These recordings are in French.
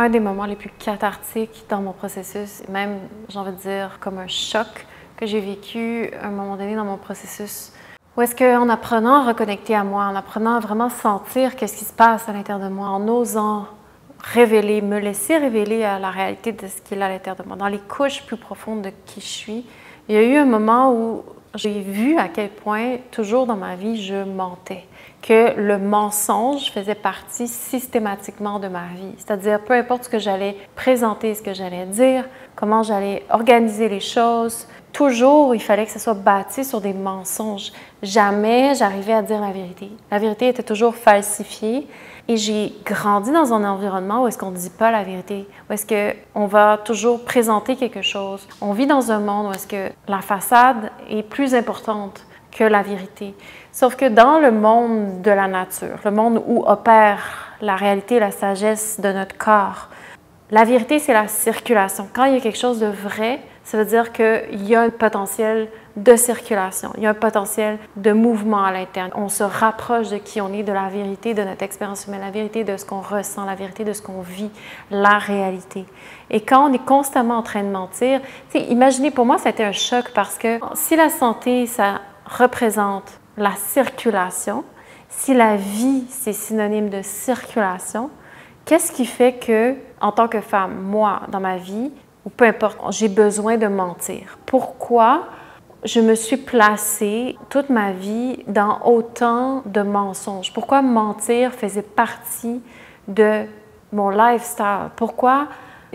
un des moments les plus cathartiques dans mon processus, même, j'ai envie de dire, comme un choc que j'ai vécu à un moment donné dans mon processus, où est-ce qu'en apprenant à reconnecter à moi, en apprenant à vraiment sentir qu'est-ce qui se passe à l'intérieur de moi, en osant révéler, me laisser révéler à la réalité de ce qu'il y a à l'intérieur de moi, dans les couches plus profondes de qui je suis, il y a eu un moment où j'ai vu à quel point, toujours dans ma vie, je mentais, que le mensonge faisait partie systématiquement de ma vie. C'est-à-dire, peu importe ce que j'allais présenter, ce que j'allais dire, comment j'allais organiser les choses, toujours, il fallait que ce soit bâti sur des mensonges. Jamais j'arrivais à dire la vérité. La vérité était toujours falsifiée. Et j'ai grandi dans un environnement où est-ce qu'on ne dit pas la vérité, où est-ce qu'on va toujours présenter quelque chose. On vit dans un monde où est-ce que la façade est plus importante que la vérité. Sauf que dans le monde de la nature, le monde où opère la réalité et la sagesse de notre corps, la vérité, c'est la circulation. Quand il y a quelque chose de vrai, ça veut dire qu'il y a un potentiel de circulation, il y a un potentiel de mouvement à l'interne. On se rapproche de qui on est, de la vérité de notre expérience humaine, la vérité de ce qu'on ressent, la vérité de ce qu'on vit, la réalité. Et quand on est constamment en train de mentir, imaginez, pour moi, ça a été un choc parce que si la santé, ça représente la circulation, si la vie, c'est synonyme de circulation, qu'est-ce qui fait que, en tant que femme, moi, dans ma vie, ou peu importe, j'ai besoin de mentir? Pourquoi je me suis placée toute ma vie dans autant de mensonges? Pourquoi mentir faisait partie de mon lifestyle? Pourquoi,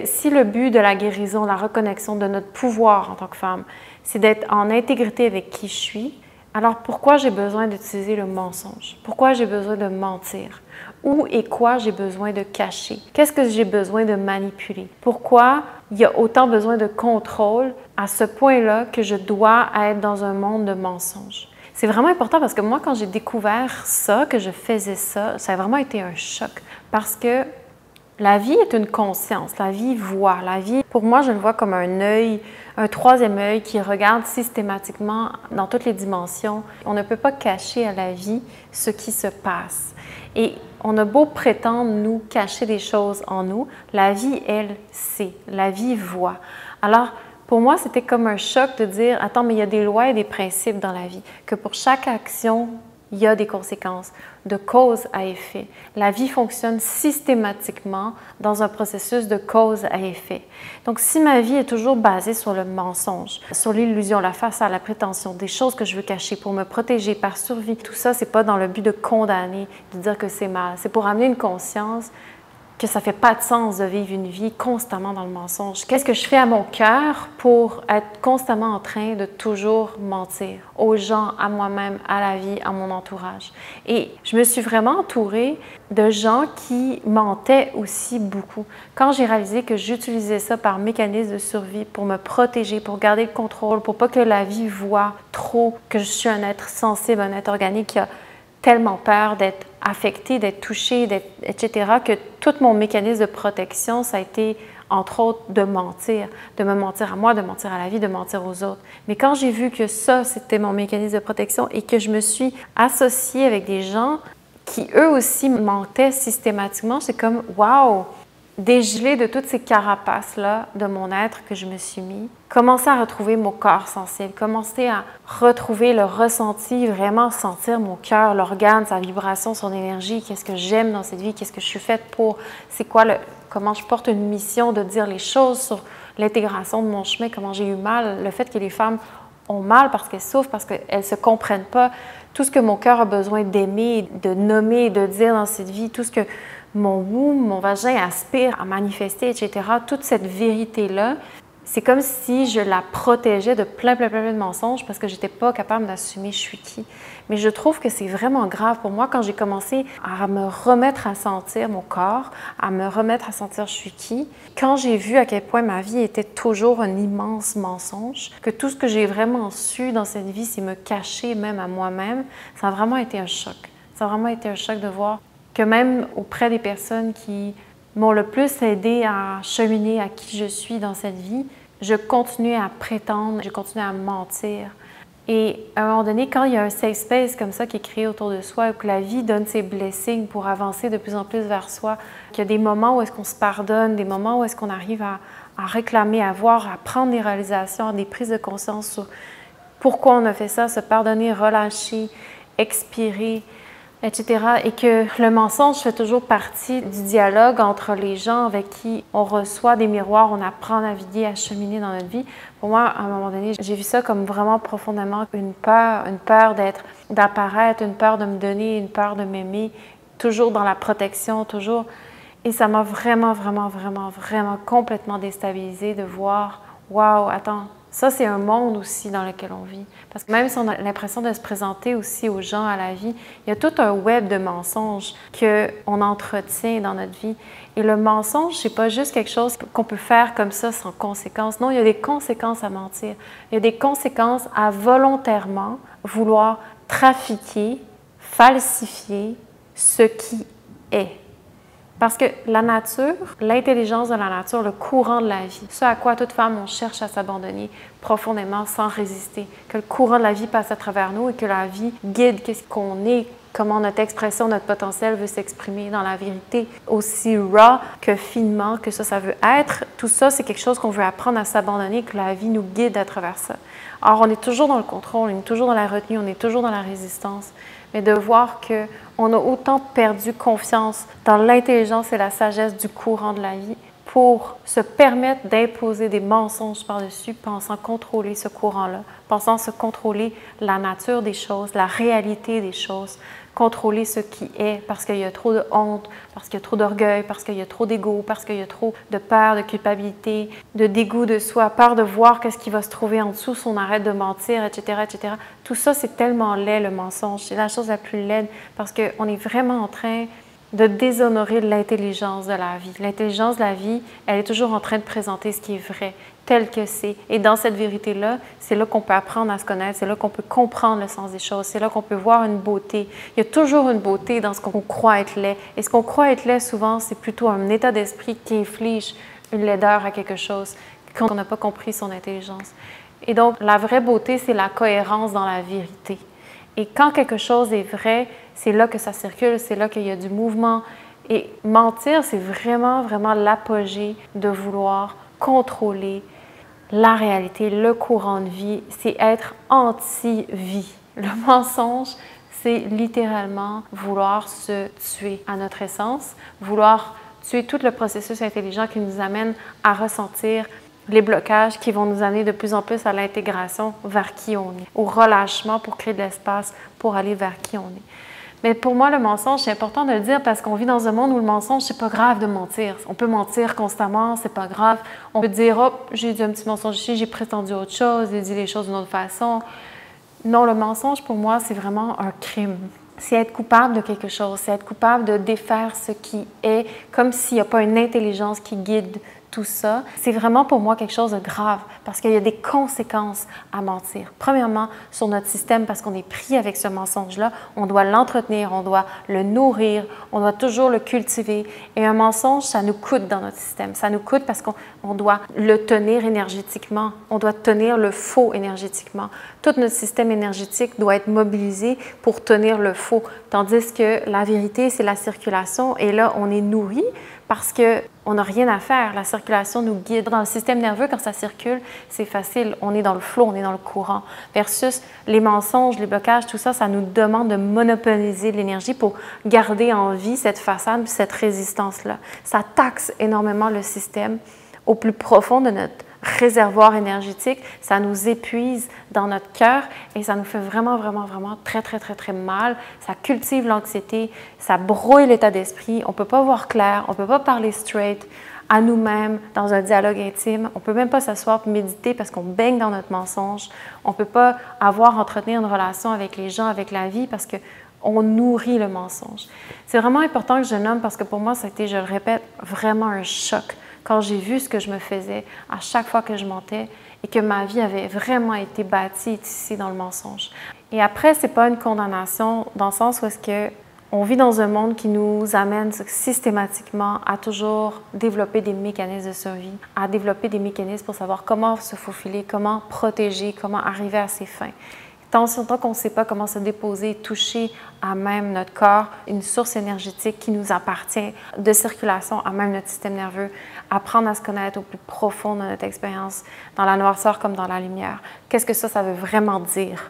si le but de la guérison, la reconnexion de notre pouvoir en tant que femme, c'est d'être en intégrité avec qui je suis, alors pourquoi j'ai besoin d'utiliser le mensonge? Pourquoi j'ai besoin de mentir? Où et quoi j'ai besoin de cacher? Qu'est-ce que j'ai besoin de manipuler? Pourquoi il y a autant besoin de contrôle à ce point-là que je dois être dans un monde de mensonges? C'est vraiment important parce que moi, quand j'ai découvert ça, que je faisais ça, ça a vraiment été un choc parce que la vie est une conscience, la vie voit. La vie, pour moi, je le vois comme un œil, un troisième œil qui regarde systématiquement dans toutes les dimensions. On ne peut pas cacher à la vie ce qui se passe. Et on a beau prétendre nous cacher des choses en nous, la vie, elle, sait. La vie voit. Alors, pour moi, c'était comme un choc de dire, attends, mais il y a des lois et des principes dans la vie, que pour chaque action, il y a des conséquences, de cause à effet. La vie fonctionne systématiquement dans un processus de cause à effet. Donc, si ma vie est toujours basée sur le mensonge, sur l'illusion, la façade, la prétention, des choses que je veux cacher pour me protéger par survie, tout ça, c'est pas dans le but de condamner, de dire que c'est mal. C'est pour amener une conscience que ça ne fait pas de sens de vivre une vie constamment dans le mensonge. Qu'est-ce que je fais à mon cœur pour être constamment en train de toujours mentir aux gens, à moi-même, à la vie, à mon entourage? Et je me suis vraiment entourée de gens qui mentaient aussi beaucoup. Quand j'ai réalisé que j'utilisais ça par mécanisme de survie pour me protéger, pour garder le contrôle, pour pas que la vie voie trop que je suis un être sensible, un être organique qui a tellement peur d'être affectée, d'être touchée, etc., que tout mon mécanisme de protection, ça a été, entre autres, de me mentir à moi, de mentir à la vie, de mentir aux autres. Mais quand j'ai vu que ça, c'était mon mécanisme de protection et que je me suis associée avec des gens qui, eux aussi, mentaient systématiquement, c'est comme, wow! Dégelé de toutes ces carapaces-là de mon être que je me suis mis, commencer à retrouver mon corps sensible, commencer à retrouver le ressenti, vraiment sentir mon cœur, l'organe, sa vibration, son énergie, qu'est-ce que j'aime dans cette vie, qu'est-ce que je suis faite pour, c'est quoi comment je porte une mission de dire les choses sur l'intégration de mon chemin, comment j'ai eu mal, le fait que les femmes ont mal parce qu'elles souffrent, parce qu'elles ne se comprennent pas, tout ce que mon cœur a besoin d'aimer, de nommer, de dire dans cette vie, tout ce que mon womb, mon vagin aspire à manifester, etc. Toute cette vérité-là, c'est comme si je la protégeais de plein de mensonges parce que je n'étais pas capable d'assumer je suis qui. Mais je trouve que c'est vraiment grave pour moi quand j'ai commencé à me remettre à sentir mon corps, à me remettre à sentir je suis qui. Quand j'ai vu à quel point ma vie était toujours un immense mensonge, que tout ce que j'ai vraiment su dans cette vie, c'est me cacher même à moi-même, ça a vraiment été un choc. Ça a vraiment été un choc de voir que même auprès des personnes qui m'ont le plus aidé à cheminer à qui je suis dans cette vie, je continuais à prétendre, je continuais à mentir Et à un moment donné, quand il y a un safe space comme ça qui est créé autour de soi, que la vie donne ses blessings pour avancer de plus en plus vers soi, qu'il y a des moments où est-ce qu'on se pardonne, des moments où est-ce qu'on arrive à réclamer, à voir, à prendre des réalisations, des prises de conscience sur pourquoi on a fait ça, se pardonner, relâcher, expirer, etc. Et que le mensonge fait toujours partie du dialogue entre les gens avec qui on reçoit des miroirs, on apprend à naviguer, à cheminer dans notre vie. Pour moi, à un moment donné, j'ai vu ça comme vraiment profondément une peur d'apparaître, une peur de me donner, une peur de m'aimer, toujours dans la protection, toujours. Et ça m'a vraiment complètement déstabilisée de voir, waouh, attends, ça, c'est un monde aussi dans lequel on vit. Parce que même si on a l'impression de se présenter aussi aux gens à la vie, il y a tout un web de mensonges qu'on entretient dans notre vie. Et le mensonge, c'est pas juste quelque chose qu'on peut faire comme ça sans conséquences. Non, il y a des conséquences à mentir. Il y a des conséquences à volontairement vouloir trafiquer, falsifier ce qui est. Parce que la nature, l'intelligence de la nature, le courant de la vie, ce à quoi toute femme, on cherche à s'abandonner profondément sans résister, que le courant de la vie passe à travers nous et que la vie guide qu'est-ce qu'on est, comment notre expression, notre potentiel veut s'exprimer dans la vérité, aussi raw que finement que ça veut être. Tout ça, c'est quelque chose qu'on veut apprendre à s'abandonner, que la vie nous guide à travers ça. Or, on est toujours dans le contrôle, on est toujours dans la retenue, on est toujours dans la résistance. Mais de voir qu'on a autant perdu confiance dans l'intelligence et la sagesse du courant de la vie pour se permettre d'imposer des mensonges par-dessus, pensant contrôler ce courant-là, pensant se contrôler la nature des choses, la réalité des choses, contrôler ce qui est parce qu'il y a trop de honte, parce qu'il y a trop d'orgueil, parce qu'il y a trop d'ego, parce qu'il y a trop de peur, de culpabilité, de dégoût de soi, peur de voir qu'est-ce qui va se trouver en dessous si on arrête de mentir, etc., etc. Tout ça, c'est tellement laid, le mensonge. C'est la chose la plus laide parce qu'on est vraiment en train de déshonorer l'intelligence de la vie. L'intelligence de la vie, elle est toujours en train de présenter ce qui est vrai, tel que c'est. Et dans cette vérité-là, c'est là qu'on peut apprendre à se connaître, c'est là qu'on peut comprendre le sens des choses, c'est là qu'on peut voir une beauté. Il y a toujours une beauté dans ce qu'on croit être laid. Et ce qu'on croit être laid, souvent, c'est plutôt un état d'esprit qui inflige une laideur à quelque chose quand on n'a pas compris son intelligence. Et donc, la vraie beauté, c'est la cohérence dans la vérité. Et quand quelque chose est vrai, c'est là que ça circule, c'est là qu'il y a du mouvement. Et mentir, c'est vraiment l'apogée de vouloir contrôler la réalité, le courant de vie. C'est être anti-vie. Le mensonge, c'est littéralement vouloir se tuer à notre essence, vouloir tuer tout le processus intelligent qui nous amène à ressentir les blocages qui vont nous amener de plus en plus à l'intégration vers qui on est, au relâchement pour créer de l'espace pour aller vers qui on est. Mais pour moi, le mensonge, c'est important de le dire parce qu'on vit dans un monde où le mensonge, c'est pas grave de mentir. On peut mentir constamment, c'est pas grave. On peut dire, oh, j'ai dit un petit mensonge ici, j'ai prétendu autre chose, j'ai dit les choses d'une autre façon. Non, le mensonge, pour moi, c'est vraiment un crime. C'est être coupable de quelque chose, c'est être coupable de défaire ce qui est, comme s'il n'y a pas une intelligence qui guide tout ça. C'est vraiment pour moi quelque chose de grave parce qu'il y a des conséquences à mentir. Premièrement, sur notre système, parce qu'on est pris avec ce mensonge-là, on doit l'entretenir, on doit le nourrir, on doit toujours le cultiver. Et un mensonge, ça nous coûte dans notre système. Ça nous coûte parce qu'on doit le tenir énergétiquement, on doit tenir le faux énergétiquement. Tout notre système énergétique doit être mobilisé pour tenir le faux, tandis que la vérité, c'est la circulation et là, on est nourri parce qu'on n'a rien à faire. La circulation nous guide. Dans le système nerveux, quand ça circule, c'est facile. On est dans le flow, on est dans le courant. Versus les mensonges, les blocages, tout ça, ça nous demande de monopoliser l'énergie pour garder en vie cette façade, cette résistance-là. Ça taxe énormément le système au plus profond de notre réservoir énergétique, ça nous épuise dans notre cœur et ça nous fait vraiment très mal. Ça cultive l'anxiété, ça brouille l'état d'esprit, on ne peut pas voir clair, on ne peut pas parler straight à nous-mêmes dans un dialogue intime, on ne peut même pas s'asseoir pour méditer parce qu'on baigne dans notre mensonge, on ne peut pas entretenir une relation avec les gens, avec la vie parce qu'on nourrit le mensonge. C'est vraiment important que je nomme parce que pour moi, ça a été, je le répète, vraiment un choc quand j'ai vu ce que je me faisais à chaque fois que je mentais et que ma vie avait vraiment été bâtie ici dans le mensonge. Et après, ce n'est pas une condamnation dans le sens où est-ce qu'on vit dans un monde qui nous amène systématiquement à toujours développer des mécanismes de survie, à développer des mécanismes pour savoir comment se faufiler, comment protéger, comment arriver à ses fins. Tant sur tant qu'on ne sait pas comment se déposer, toucher à même notre corps, une source énergétique qui nous appartient, de circulation à même notre système nerveux, apprendre à se connaître au plus profond de notre expérience, dans la noirceur comme dans la lumière. Qu'est-ce que ça veut vraiment dire?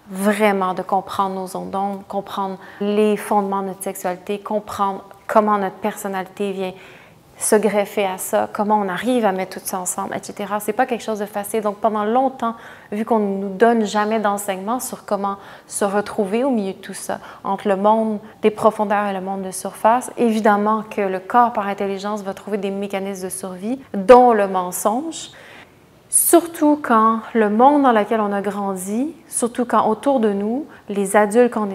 Vraiment de comprendre nos ondes d'onde, comprendre les fondements de notre sexualité, comprendre comment notre personnalité vient se greffer à ça, comment on arrive à mettre tout ça ensemble, etc. C'est pas quelque chose de facile. Donc, pendant longtemps, vu qu'on ne nous donne jamais d'enseignement sur comment se retrouver au milieu de tout ça, entre le monde des profondeurs et le monde de surface, évidemment que le corps, par intelligence, va trouver des mécanismes de survie, dont le mensonge. Surtout quand le monde dans lequel on a grandi, surtout quand autour de nous, les adultes, quand on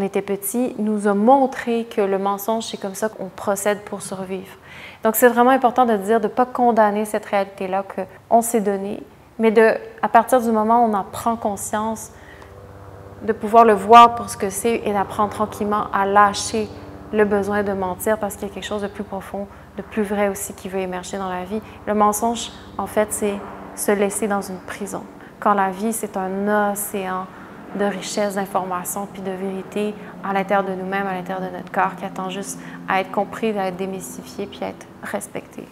était petits, nous ont montré que le mensonge, c'est comme ça qu'on procède pour survivre. Donc, c'est vraiment important de dire, de ne pas condamner cette réalité-là qu'on s'est donnée, mais à partir du moment où on en prend conscience, de pouvoir le voir pour ce que c'est et d'apprendre tranquillement à lâcher le besoin de mentir parce qu'il y a quelque chose de plus profond, de plus vrai aussi qui veut émerger dans la vie. Le mensonge, en fait, c'est se laisser dans une prison. Quand la vie, c'est un océan de richesse, d'informations puis de vérité à l'intérieur de nous-mêmes, à l'intérieur de notre corps, qui attend juste à être compris, à être démystifié puis à être respecté.